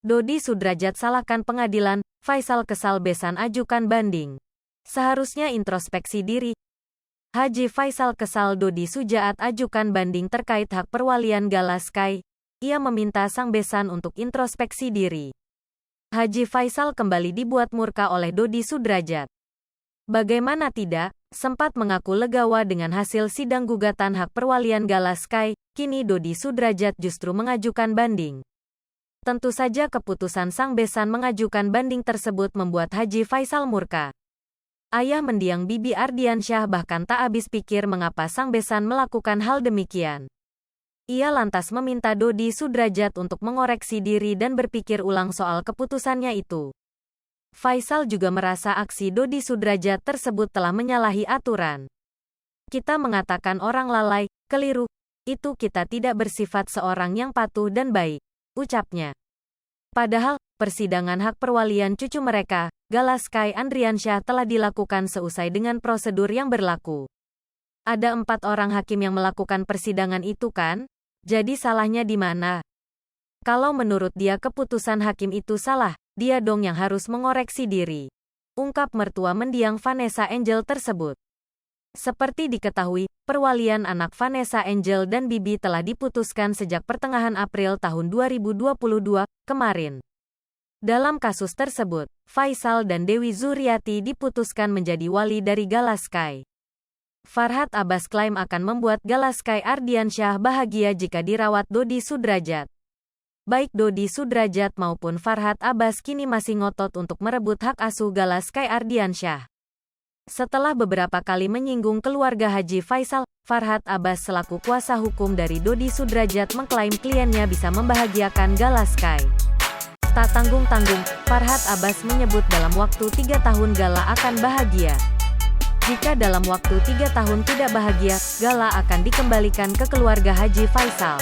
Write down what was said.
Dodi Sudrajat salahkan pengadilan, Faisal kesal besan ajukan banding. Seharusnya introspeksi diri. Haji Faisal kesal Dodi Sujaat ajukan banding terkait hak perwalian Gala Sky. Ia meminta sang besan untuk introspeksi diri. Haji Faisal kembali dibuat murka oleh Dodi Sudrajat. Bagaimana tidak, sempat mengaku legawa dengan hasil sidang gugatan hak perwalian Gala Sky, kini Dodi Sudrajat justru mengajukan banding. Tentu saja keputusan sang besan mengajukan banding tersebut membuat Haji Faisal murka. Ayah mendiang Bibi Ardiansyah bahkan tak habis pikir mengapa sang besan melakukan hal demikian. Ia lantas meminta Dodi Sudrajat untuk mengoreksi diri dan berpikir ulang soal keputusannya itu. Faisal juga merasa aksi Dodi Sudrajat tersebut telah menyalahi aturan. Kita mengatakan orang lalai, keliru, itu kita tidak bersifat seorang yang patuh dan baik, ucapnya. Padahal, persidangan hak perwalian cucu mereka, Gala Sky Andriansyah telah dilakukan seusai dengan prosedur yang berlaku. Ada 4 orang hakim yang melakukan persidangan itu kan? Jadi salahnya di mana? Kalau menurut dia keputusan hakim itu salah, dia dong yang harus mengoreksi diri. Ungkap mertua mendiang Vanessa Angel tersebut. Seperti diketahui, perwalian anak Vanessa Angel dan Bibi telah diputuskan sejak pertengahan April tahun 2022 kemarin. Dalam kasus tersebut, Faisal dan Dewi Zuriati diputuskan menjadi wali dari Gala Sky. Farhad Abbas klaim akan membuat Gala Sky Ardiansyah bahagia jika dirawat Dodi Sudrajat. Baik Dodi Sudrajat maupun Farhad Abbas kini masih ngotot untuk merebut hak asuh Gala Sky Ardiansyah. Setelah beberapa kali menyinggung keluarga Haji Faisal, Farhad Abbas selaku kuasa hukum dari Dodi Sudrajat mengklaim kliennya bisa membahagiakan Gala Sky. Tak tanggung-tanggung, Farhad Abbas menyebut dalam waktu 3 tahun Gala akan bahagia. Jika dalam waktu 3 tahun tidak bahagia, Gala akan dikembalikan ke keluarga Haji Faisal.